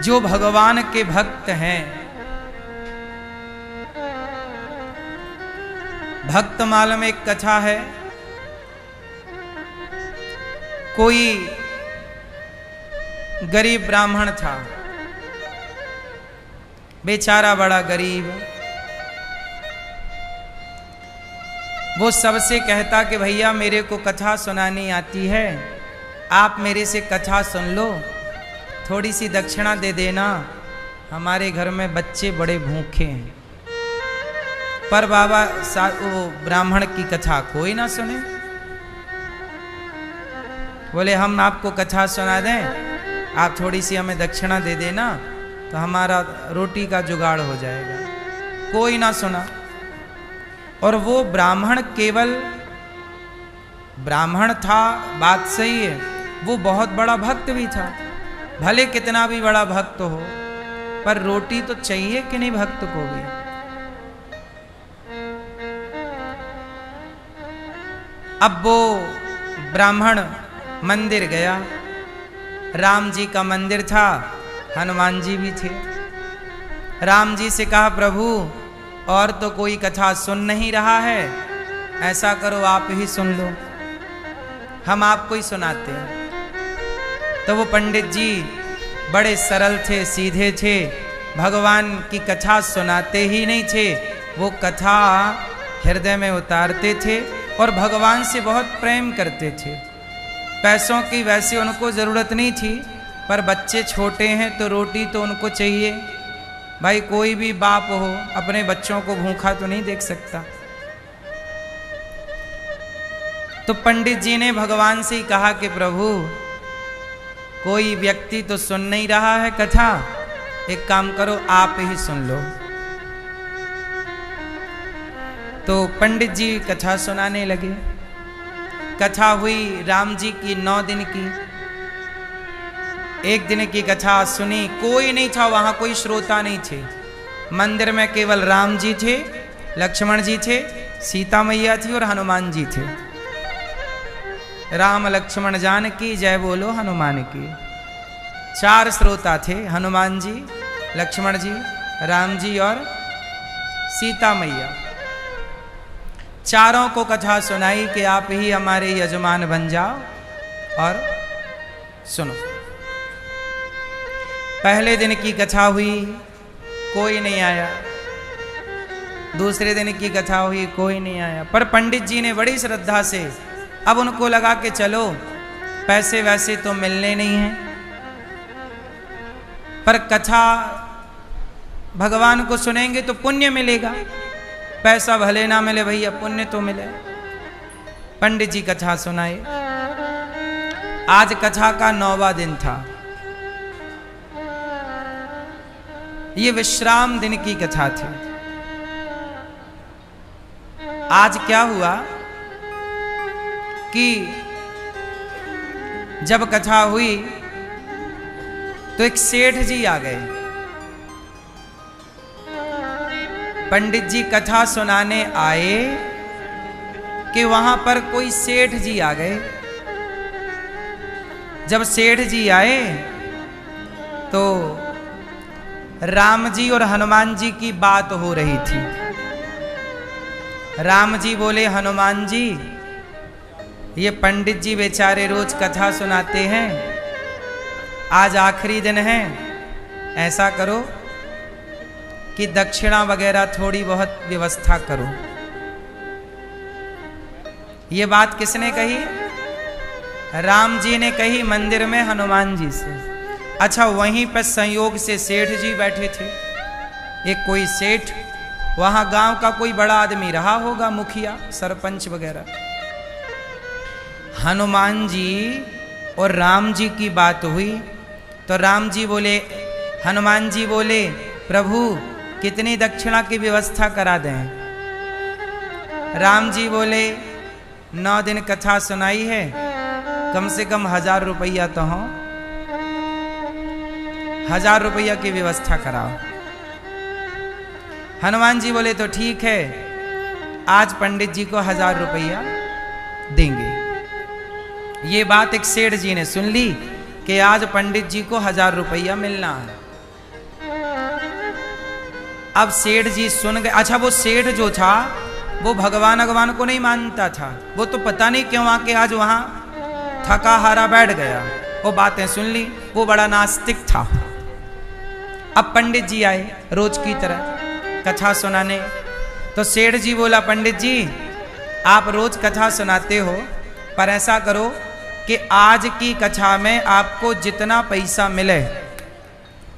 जो भगवान के भक्त हैं, भक्तमाला में एक कथा है। कोई गरीब ब्राह्मण था, बेचारा बड़ा गरीब। वो सबसे कहता कि भैया मेरे को कथा सुनानी आती है, आप मेरे से कथा सुन लो, थोड़ी सी दक्षिणा दे देना, हमारे घर में बच्चे बड़े भूखे हैं। पर बाबा वो ब्राह्मण की कथा कोई ना सुने। बोले हम आपको कथा सुना दें, आप थोड़ी सी हमें दक्षिणा दे देना तो हमारा रोटी का जुगाड़ हो जाएगा। कोई ना सुना। और वो ब्राह्मण केवल ब्राह्मण था, बात सही है, वो बहुत बड़ा भक्त भी था। भले कितना भी बड़ा भक्त हो, पर रोटी तो चाहिए कि नहीं भक्त को भी। अब वो ब्राह्मण मंदिर गया। राम जी का मंदिर था, हनुमान जी भी थे। राम जी से कहा प्रभु और तो कोई कथा सुन नहीं रहा है, ऐसा करो आप ही सुन लो, हम आपको ही सुनाते हैं। तो वो पंडित जी बड़े सरल थे, सीधे थे, भगवान की कथा सुनाते ही नहीं थे, वो कथा हृदय में उतारते थे और भगवान से बहुत प्रेम करते थे। पैसों की वैसे उनको ज़रूरत नहीं थी, पर बच्चे छोटे हैं तो रोटी तो उनको चाहिए। भाई कोई भी बाप हो अपने बच्चों को भूखा तो नहीं देख सकता। तो पंडित जी ने भगवान से ही कहा कि प्रभु कोई व्यक्ति तो सुन नहीं रहा है कथा, एक काम करो आप ही सुन लो। तो पंडित जी कथा सुनाने लगे। कथा हुई राम जी की 9 दिन की। एक दिन की कथा सुनी, कोई नहीं था वहां, कोई श्रोता नहीं थे। मंदिर में केवल राम जी थे, लक्ष्मण जी थे, सीता मैया थी और हनुमान जी थे। राम लक्ष्मण जानकी जय बोलो हनुमान की। 4 श्रोता थे, हनुमान जी, लक्ष्मण जी, राम जी और सीता मैया। चारों को कथा सुनाई कि आप ही हमारे यजमान बन जाओ और सुनो। पहले दिन की कथा हुई, कोई नहीं आया। दूसरे दिन की कथा हुई, कोई नहीं आया। पर पंडित जी ने बड़ी श्रद्धा से, अब उनको लगा कि चलो पैसे वैसे तो मिलने नहीं हैं, पर कथा भगवान को सुनेंगे तो पुण्य मिलेगा। पैसा भले ना मिले भैया, पुण्य तो मिले। पंडित जी कथा सुनाए। आज कथा का 9वां दिन था। ये विश्राम दिन की कथा थी। आज क्या हुआ कि जब कथा हुई तो एक सेठ जी आ गए। पंडित जी कथा सुनाने आए कि वहां पर कोई सेठ जी आ गए। जब सेठ जी आए तो राम जी और हनुमान जी की बात हो रही थी। राम जी बोले हनुमान जी, ये पंडित जी बेचारे रोज कथा सुनाते हैं, आज आखिरी दिन है, ऐसा करो कि दक्षिणा वगैरह थोड़ी बहुत व्यवस्था करो। ये बात किसने कही? राम जी ने कही मंदिर में हनुमान जी से। अच्छा, वहीं पर संयोग से सेठ जी बैठे थे। एक कोई सेठ, वहां गांव का कोई बड़ा आदमी रहा होगा, मुखिया, सरपंच वगैरह। हनुमान जी और राम जी की बात हुई तो राम जी बोले, हनुमान जी बोले प्रभु कितनी दक्षिणा की व्यवस्था करा दें? राम जी बोले 9 दिन कथा सुनाई है, कम से कम 1000 रुपया तो हो, 1000 रुपया की व्यवस्था कराओ। हनुमान जी बोले तो ठीक है, आज पंडित जी को 1000 रुपया देंगे। ये बात एक सेठ जी ने सुन ली कि आज पंडित जी को 1000 रुपया मिलना है। अब सेठ जी सुन गए। अच्छा वो सेठ जो था वो भगवान को नहीं मानता था, वो तो पता नहीं क्यों आके आज वहां थका हारा बैठ गया। वो बातें सुन ली, वो बड़ा नास्तिक था। अब पंडित जी आए रोज की तरह कथा सुनाने। तो सेठ जी बोला, पंडित जी आप रोज कथा सुनाते हो, पर ऐसा करो कि आज की कथा में आपको जितना पैसा मिले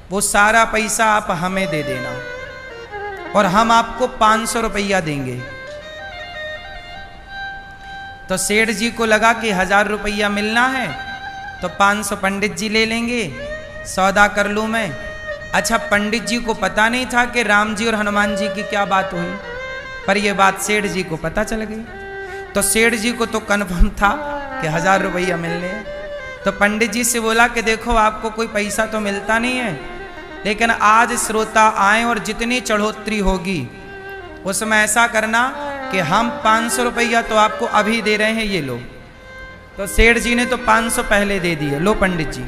वो सारा पैसा आप हमें दे देना और हम आपको 500 रुपया देंगे। तो सेठ जी को लगा कि 1000 रुपया मिलना है तो 500 पंडित जी ले लेंगे, सौदा कर लूँ मैं। अच्छा पंडित जी को पता नहीं था कि राम जी और हनुमान जी की क्या बात हुई, पर यह बात सेठ जी को पता चल गई। तो सेठ जी को तो कन्फर्म था कि 1000 रुपया मिलने। तो पंडित जी से बोला कि देखो आपको कोई पैसा तो मिलता नहीं है, लेकिन आज श्रोता आए और जितनी चढ़ोतरी होगी उसमें ऐसा करना कि हम 500 रुपया तो आपको अभी दे रहे हैं, ये लो। तो सेठ जी ने तो 500 पहले दे दिए, लो पंडित जी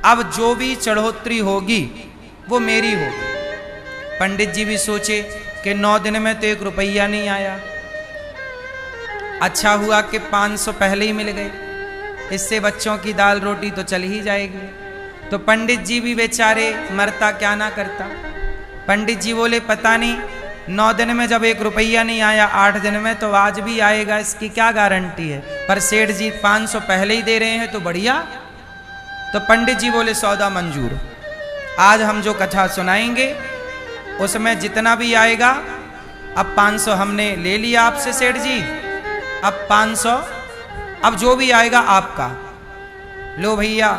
अब जो भी चढ़ोतरी होगी वो मेरी होगी। पंडित जी भी सोचे कि 9 दिन में तो 1 रुपया नहीं आया, अच्छा हुआ कि 500 पहले ही मिल गए, इससे बच्चों की दाल रोटी तो चल ही जाएगी। तो पंडित जी भी बेचारे मरता क्या ना करता। पंडित जी बोले पता नहीं 9 दिन में जब 1 रुपया नहीं आया, 8 दिन में तो आज भी आएगा, इसकी क्या गारंटी है। पर सेठ जी 500 पहले ही दे रहे हैं तो बढ़िया। तो पंडित जी बोले सौदा मंजूर, आज हम जो कथा सुनाएंगे उसमें जितना भी आएगा, अब 500 हमने ले लिया आपसे सेठ जी, अब 500 अब जो भी आएगा आपका, लो भैया।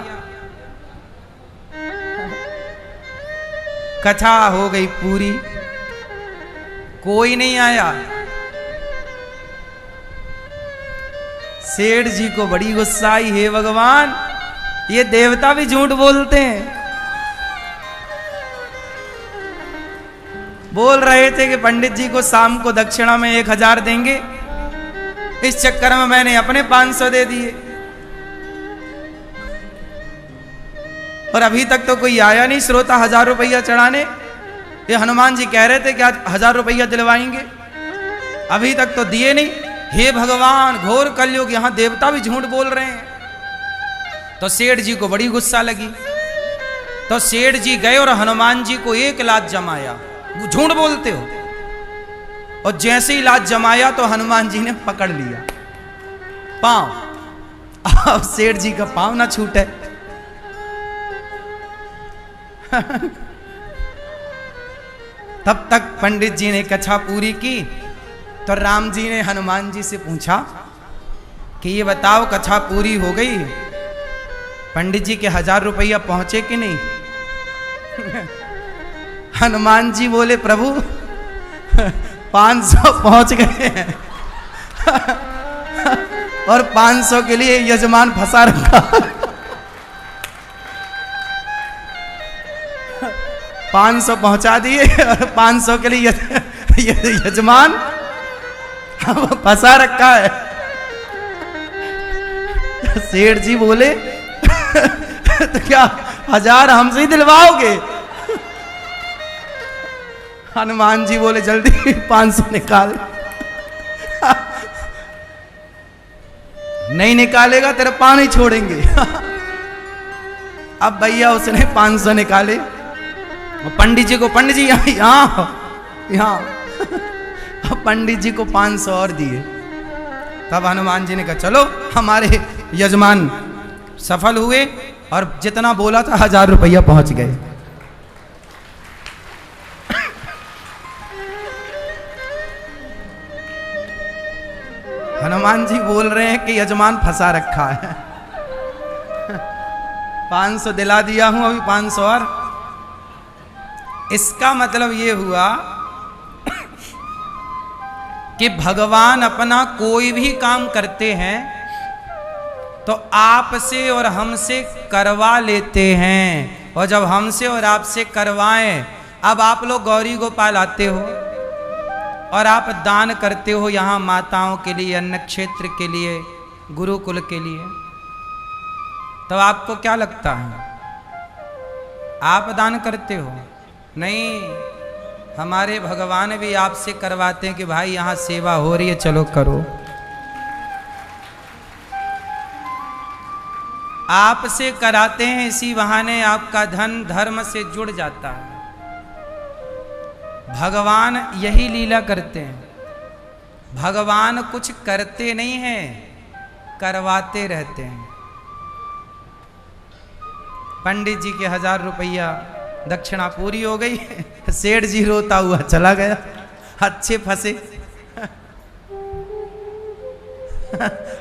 कथा हो गई पूरी, कोई नहीं आया। सेठ जी को बड़ी गुस्सा आई, हे भगवान ये देवता भी झूठ बोलते हैं। बोल रहे थे कि पंडित जी को शाम को दक्षिणा में 1000 देंगे, इस चक्कर में मैंने अपने 500 दे दिए और अभी तक तो कोई आया नहीं श्रोता 1000 रुपया चढ़ाने। ये हनुमान जी कह रहे थे कि आज 1000 रुपया दिलवाएंगे, अभी तक तो दिए नहीं। हे भगवान घोर कलयुग, यहां देवता भी झूठ बोल रहे हैं। तो सेठ जी को बड़ी गुस्सा लगी, तो सेठ जी गए और हनुमान जी को 1 लात जमाया, झूठ बोलते हो। और जैसे ही लात जमाया तो हनुमान जी ने पकड़ लिया पांव। अब सेठ जी का पांव ना छूटे। तब तक पंडित जी ने कथा पूरी की। तो राम जी ने हनुमान जी से पूछा कि ये बताओ कथा पूरी हो गई, पंडित जी के 1000 रुपया पहुंचे कि नहीं। हनुमान जी बोले प्रभु 500 पहुंच गए हैं और 500 के लिए यजमान फंसा रखा। 500 पहुंचा दिए और 500 के लिए यजमान फंसा रखा है। सेठ जी बोले तो क्या 1000 हमसे ही दिलवाओगे। हनुमान जी बोले जल्दी 500 निकाल। नहीं निकालेगा तेरा पाँव नहीं छोड़ेंगे। अब भैया उसने 500 निकाले। पंडित जी को, पंडित जी यहाँ पंडित जी को 500 और दिए। तब हनुमान जी ने कहा चलो हमारे यजमान सफल हुए और जितना बोला था 1000 रुपया पहुंच गए। हनुमान जी बोल रहे हैं कि यजमान फंसा रखा है। 500 दिला दिया हूं, अभी 500 और। इसका मतलब ये हुआ कि भगवान अपना कोई भी काम करते हैं तो आपसे और हमसे करवा लेते हैं, और जब हमसे और आपसे करवाएं, अब आप लोग गौरी गोपाल आते हो और आप दान करते हो यहाँ माताओं के लिए, अन्न क्षेत्र के लिए, गुरुकुल के लिए, तो आपको क्या लगता है आप दान करते हो? नहीं, हमारे भगवान भी आपसे करवाते हैं कि भाई यहाँ सेवा हो रही है, चलो करो। आपसे कराते हैं, इसी बहाने आपका धन धर्म से जुड़ जाता है। भगवान यही लीला करते हैं। भगवान कुछ करते नहीं हैं, करवाते रहते हैं। पंडित जी के 1000 रुपया दक्षिणा पूरी हो गई, सेठ जी रोता हुआ चला गया, अच्छे फंसे।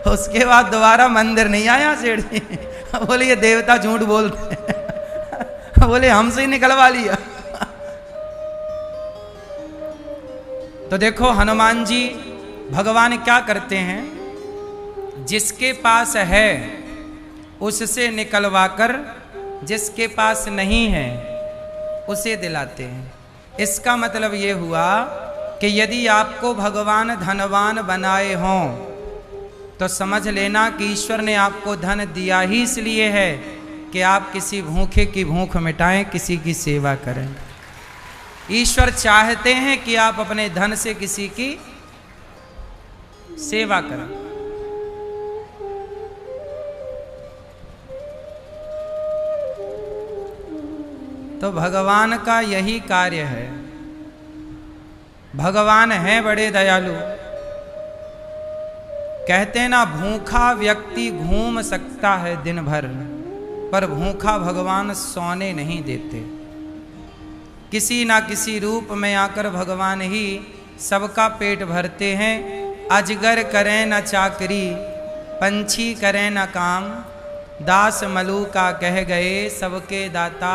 उसके बाद दोबारा मंदिर नहीं आया सेठ जी। बोले ये देवता झूठ बोलते। बोले हमसे ही निकलवा लिया। तो देखो हनुमान जी भगवान क्या करते हैं, जिसके पास है उससे निकलवा कर जिसके पास नहीं है उसे दिलाते हैं। इसका मतलब ये हुआ कि यदि आपको भगवान धनवान बनाए हों तो समझ लेना कि ईश्वर ने आपको धन दिया ही इसलिए है कि आप किसी भूखे की भूख मिटाएं, किसी की सेवा करें। ईश्वर चाहते हैं कि आप अपने धन से किसी की सेवा करें। तो भगवान का यही कार्य है। भगवान हैं बड़े दयालु। कहते हैं ना, भूखा व्यक्ति घूम सकता है दिन भर, पर भूखा भगवान सोने नहीं देते। किसी ना किसी रूप में आकर भगवान ही सबका पेट भरते हैं। अजगर करें न चाकरी, पंछी करें न काम, दास मलू का कह गए सबके दाता